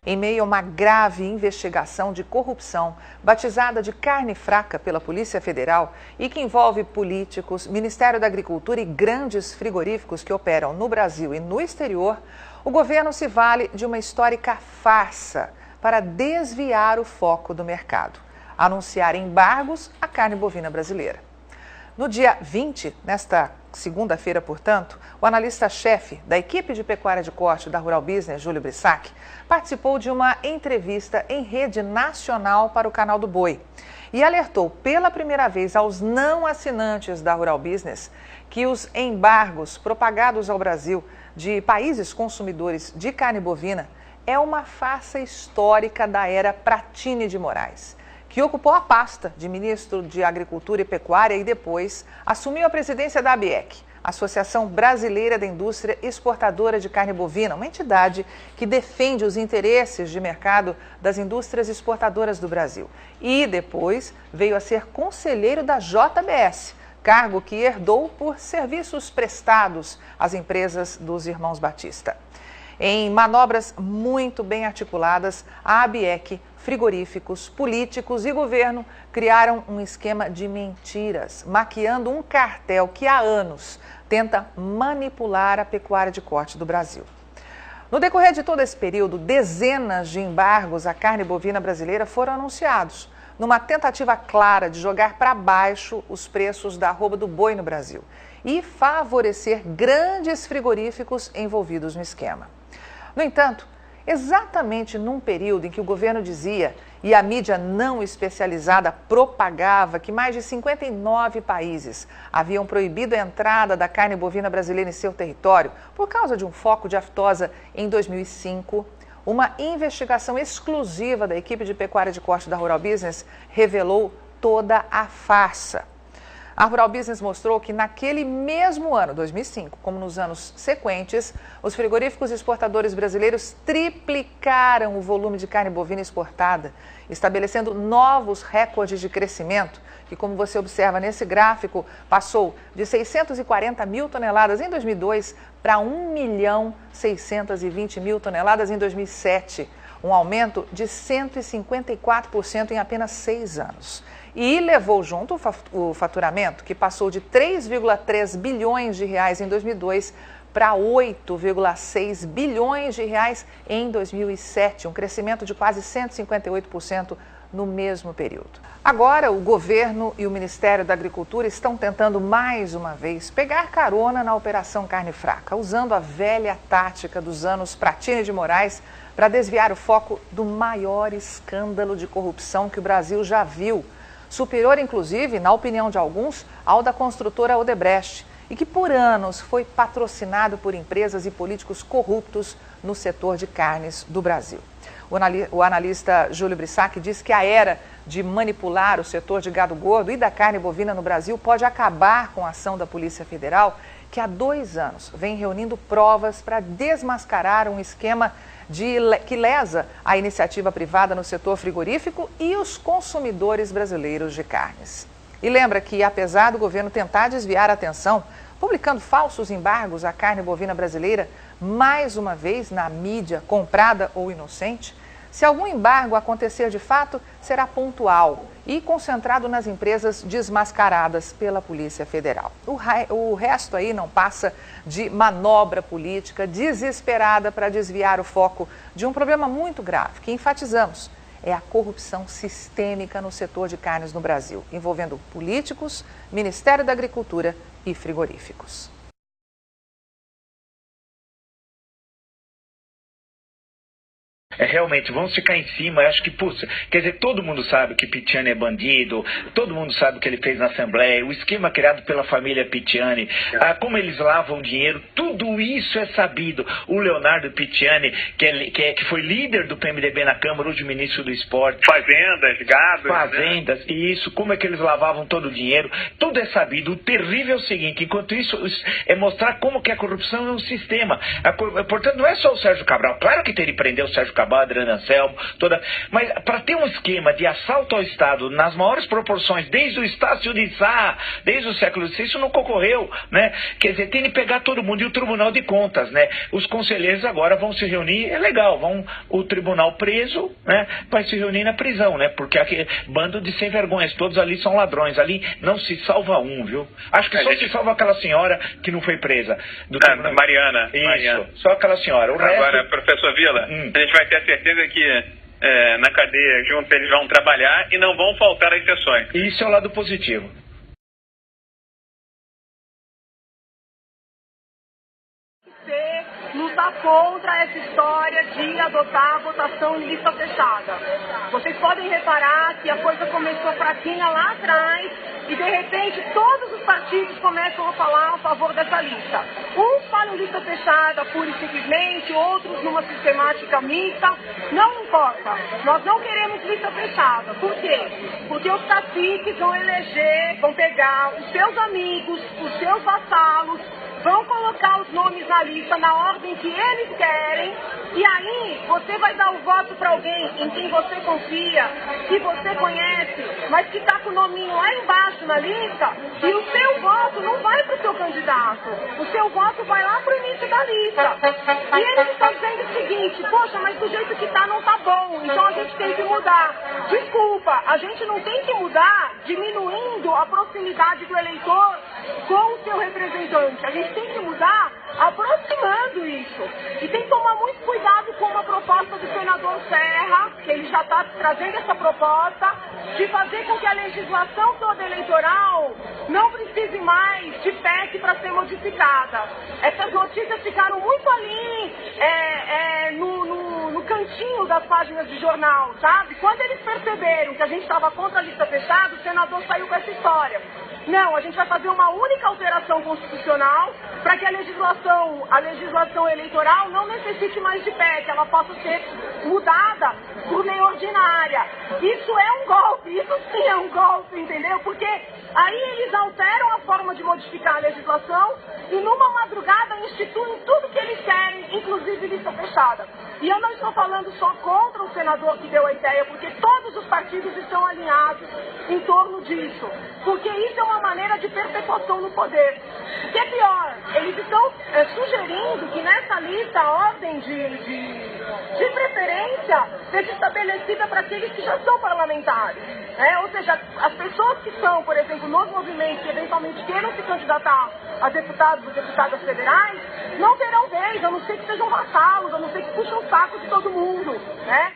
Em meio a uma grave investigação de corrupção, batizada de carne fraca pela Polícia Federal e que envolve políticos, Ministério da Agricultura e grandes frigoríficos que operam no Brasil e no exterior, o governo se vale de uma histórica farsa para desviar o foco do mercado, anunciar embargos à carne bovina brasileira. No dia 20, nesta segunda-feira, portanto, o analista-chefe da equipe de pecuária de corte da Rural Business, Júlio Brissac, participou de uma entrevista em rede nacional para o Canal do Boi e alertou pela primeira vez aos não assinantes da Rural Business que os embargos propagados ao Brasil de países consumidores de carne bovina é uma farsa histórica da era Pratini de Moraes, que ocupou a pasta de ministro de Agricultura e Pecuária e depois assumiu a presidência da ABIEC, Associação Brasileira da Indústria Exportadora de Carne Bovina, uma entidade que defende os interesses de mercado das indústrias exportadoras do Brasil. E depois veio a ser conselheiro da JBS, cargo que herdou por serviços prestados às empresas dos irmãos Batista. Em manobras muito bem articuladas, a ABIEC, frigoríficos, políticos e governo criaram um esquema de mentiras, maquiando um cartel que há anos tenta manipular a pecuária de corte do Brasil. No decorrer de todo esse período, dezenas de embargos à carne bovina brasileira foram anunciados, numa tentativa clara de jogar para baixo os preços da arroba do boi no Brasil e favorecer grandes frigoríficos envolvidos no esquema. No entanto, exatamente num período em que o governo dizia e a mídia não especializada propagava que mais de 59 países haviam proibido a entrada da carne bovina brasileira em seu território por causa de um foco de aftosa em 2005, uma investigação exclusiva da equipe de pecuária de corte da Rural Business revelou toda a farsa. A Rural Business mostrou que naquele mesmo ano, 2005, como nos anos sequentes, os frigoríficos exportadores brasileiros triplicaram o volume de carne bovina exportada, estabelecendo novos recordes de crescimento, que, como você observa nesse gráfico, passou de 640 mil toneladas em 2002 para 1.620.000 toneladas em 2007, um aumento de 154% em apenas 6 anos. E levou junto o faturamento, que passou de 3,3 bilhões de reais em 2002 para 8,6 bilhões de reais em 2007, um crescimento de quase 158% no mesmo período. Agora, o governo e o Ministério da Agricultura estão tentando mais uma vez pegar carona na Operação Carne Fraca, usando a velha tática dos anos Pratini de Moraes para desviar o foco do maior escândalo de corrupção que o Brasil já viu, superior, inclusive, na opinião de alguns, ao da construtora Odebrecht, e que por anos foi patrocinado por empresas e políticos corruptos no setor de carnes do Brasil. O analista Júlio Brissac diz que a era de manipular o setor de gado gordo e da carne bovina no Brasil pode acabar com a ação da Polícia Federal, que há 2 anos vem reunindo provas para desmascarar um esquema que lesa a iniciativa privada no setor frigorífico e os consumidores brasileiros de carnes. E lembra que, apesar do governo tentar desviar a atenção, publicando falsos embargos à carne bovina brasileira, mais uma vez na mídia comprada ou inocente, se algum embargo acontecer de fato, será pontual e concentrado nas empresas desmascaradas pela Polícia Federal. O resto aí não passa de manobra política desesperada para desviar o foco de um problema muito grave, que enfatizamos, é a corrupção sistêmica no setor de carnes no Brasil, envolvendo políticos, Ministério da Agricultura e frigoríficos. Realmente, vamos ficar em cima, eu acho que, puxa, quer dizer, todo mundo sabe que Pitiani é bandido, todo mundo sabe o que ele fez na Assembleia, o esquema criado pela família Pitiani, como eles lavam dinheiro, tudo isso é sabido. O Leonardo Pitiani, que foi líder do PMDB na Câmara, hoje ministro do Esporte. Fazendas, gado. Fazendas, né? E isso, como é que eles lavavam todo o dinheiro, tudo é sabido. O terrível é o seguinte, enquanto isso é mostrar como que a corrupção é um sistema. Portanto, não é só o Sérgio Cabral, claro que tem que prender o Sérgio Cabral, Cabal, Adriano Anselmo, mas para ter um esquema de assalto ao Estado nas maiores proporções, desde o Estácio de Sá, desde o século XVI, isso nunca ocorreu, né? Quer dizer, tem de pegar todo mundo, e o Tribunal de Contas, né? Os conselheiros agora vão se reunir, é legal, o tribunal preso, né, vai se reunir na prisão, né? Porque aquele bando de sem vergonhas, todos ali são ladrões, ali não se salva um, viu? Acho que só se salva aquela senhora que não foi presa. Mariana. Isso, Mariana. só aquela senhora. O Agora, resto... professor Vila, a gente vai ter a certeza que na cadeia junto eles vão trabalhar e não vão faltar as sessões. Isso é o lado positivo. Lutar contra essa história de adotar a votação em lista fechada. Vocês podem reparar que a coisa começou fraquinha lá atrás e de repente todos os partidos começam a falar a favor dessa lista. Uns falam lista fechada pura e simplesmente, outros numa sistemática mista. Não importa, nós não queremos lista fechada. Por quê? Porque os caciques vão eleger, vão pegar os seus amigos, os seus vassalos, vão colocar os nomes na lista na ordem que eles querem, e aí você vai dar o voto para alguém em quem você confia, que você conhece, mas que está com o nominho lá embaixo na lista, e o seu voto não vai para o seu candidato, o seu voto vai lá para o início da lista. E eles estão dizendo o seguinte: poxa, mas do jeito que está não está bom, então a gente tem que mudar. Desculpa, a gente não tem que mudar diminuindo a proximidade do eleitor com o seu representante. A gente tem que mudar aproximando isso. E tem que tomar muito cuidado com uma proposta do senador Serra, que ele já está trazendo essa proposta, de fazer com que a legislação toda eleitoral não precise mais de PEC para ser modificada. Essas notícias ficaram muito ali no cantinho das páginas de jornal, sabe? Quando eles perceberam que a gente estava contra a lista fechada, o senador saiu com essa história. Não, a gente vai fazer uma única alteração constitucional para que a legislação eleitoral não necessite mais de PEC, ela possa ser mudada por lei ordinária. Isso é um golpe, isso sim é um golpe, entendeu? Porque aí eles alteram a forma de modificar a legislação e numa madrugada instituem tudo que eles querem, inclusive lista fechada. E eu não estou falando só contra o senador que deu a ideia, porque todos os partidos estão alinhados em torno disso. Porque isso é uma maneira de perpetuação no poder. O que é pior, eles estão sugerindo que nessa lista a ordem de preferência seja estabelecida para aqueles que já são parlamentares. Ou seja, as pessoas que são, por exemplo, nos movimentos que eventualmente queiram se candidatar a deputados ou deputadas federais, não terão vez, a não ser que sejam vassalos, a não ser que puxem o saco de todo mundo, né?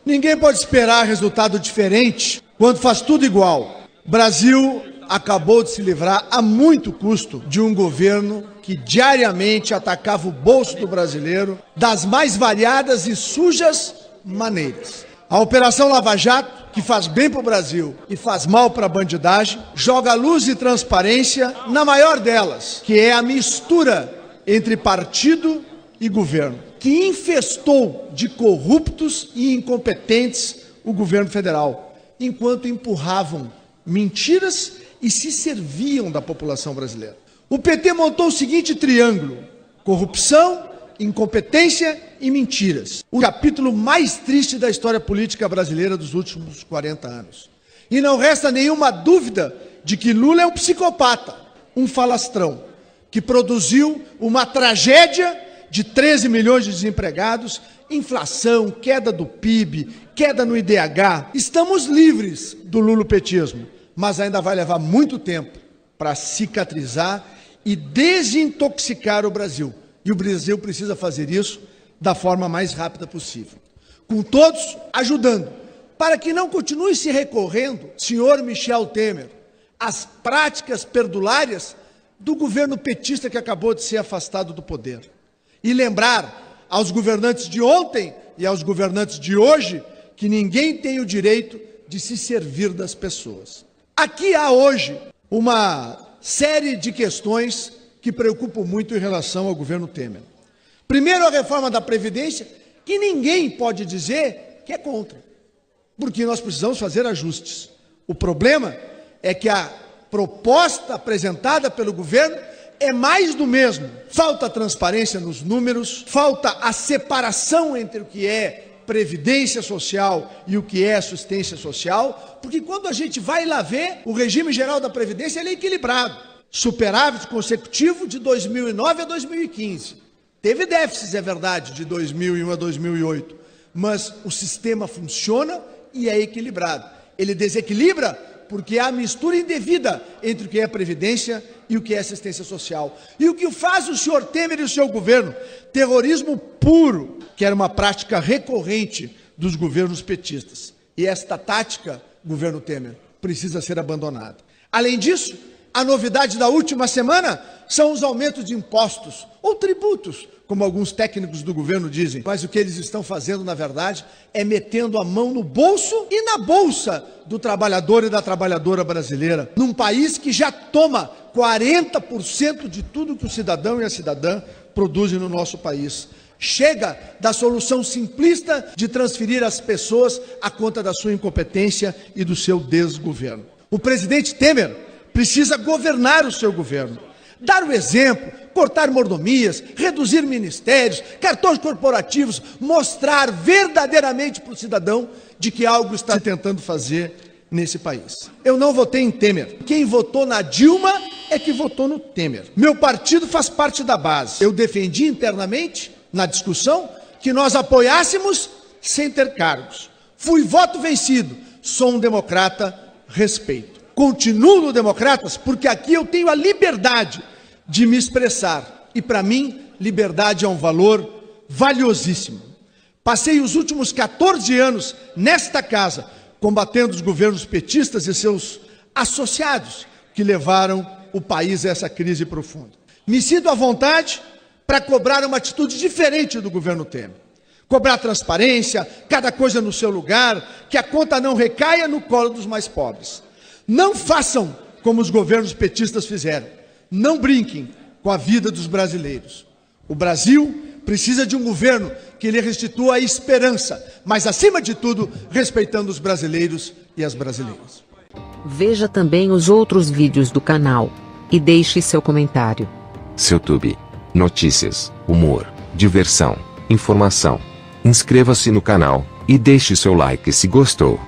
Ninguém pode esperar resultado diferente quando faz tudo igual. O Brasil acabou de se livrar a muito custo de um governo que diariamente atacava o bolso do brasileiro das mais variadas e sujas maneiras. A Operação Lava Jato, que faz bem para o Brasil e faz mal para a bandidagem, joga luz e transparência na maior delas, que é a mistura entre partido e governo, que infestou de corruptos e incompetentes o governo federal, enquanto empurravam mentiras e se serviam da população brasileira. O PT montou o seguinte triângulo: corrupção, incompetência e mentiras. O capítulo mais triste da história política brasileira dos últimos 40 anos. E não resta nenhuma dúvida de que Lula é um psicopata, um falastrão, que produziu uma tragédia de 13 milhões de desempregados, inflação, queda do PIB, queda no IDH. Estamos livres do lulopetismo, mas ainda vai levar muito tempo para cicatrizar e desintoxicar o Brasil. E o Brasil precisa fazer isso da forma mais rápida possível. Com todos ajudando, para que não continue se recorrendo, senhor Michel Temer, às práticas perdulárias do governo petista que acabou de ser afastado do poder. E lembrar aos governantes de ontem e aos governantes de hoje que ninguém tem o direito de se servir das pessoas. Aqui há hoje uma série de questões que preocupam muito em relação ao governo Temer. Primeiro, a reforma da Previdência, que ninguém pode dizer que é contra, porque nós precisamos fazer ajustes. O problema é que a proposta apresentada pelo governo é mais do mesmo. Falta transparência nos números, falta a separação entre o que é previdência social e o que é assistência social, porque quando a gente vai lá ver, o regime geral da previdência ele é equilibrado. Superávit consecutivo de 2009 a 2015. Teve déficits, é verdade, de 2001 a 2008, mas o sistema funciona e é equilibrado. Ele desequilibra porque há a mistura indevida entre o que é previdência e o que é assistência social. E o que faz o senhor Temer e o seu governo? Terrorismo puro, que era uma prática recorrente dos governos petistas. E esta tática, governo Temer, precisa ser abandonada. Além disso, a novidade da última semana são os aumentos de impostos ou tributos, como alguns técnicos do governo dizem. Mas o que eles estão fazendo, na verdade, é metendo a mão no bolso e na bolsa do trabalhador e da trabalhadora brasileira, num país que já toma 40% de tudo que o cidadão e a cidadã produzem no nosso país. Chega da solução simplista de transferir as pessoas à conta da sua incompetência e do seu desgoverno. O presidente Temer precisa governar o seu governo, dar o exemplo, cortar mordomias, reduzir ministérios, cartões corporativos, mostrar verdadeiramente para o cidadão de que algo está tentando fazer nesse país. Eu não votei em Temer. Quem votou na Dilma é que votou no Temer. Meu partido faz parte da base. Eu defendi internamente, na discussão, que nós apoiássemos sem ter cargos. Fui voto vencido. Sou um democrata, respeito. Continuo no Democratas porque aqui eu tenho a liberdade de me expressar. E para mim, liberdade é um valor valiosíssimo. Passei os últimos 14 anos nesta casa combatendo os governos petistas e seus associados que levaram o país a essa crise profunda. Me sinto à vontade para cobrar uma atitude diferente do governo Temer. Cobrar transparência, cada coisa no seu lugar, que a conta não recaia no colo dos mais pobres. Não façam como os governos petistas fizeram. Não brinquem com a vida dos brasileiros. O Brasil precisa de um governo que lhe restitua a esperança, mas, acima de tudo, respeitando os brasileiros e as brasileiras. Veja também os outros vídeos do canal e deixe seu comentário. SeuTube. Notícias, humor, diversão, informação. Inscreva-se no canal e deixe seu like se gostou.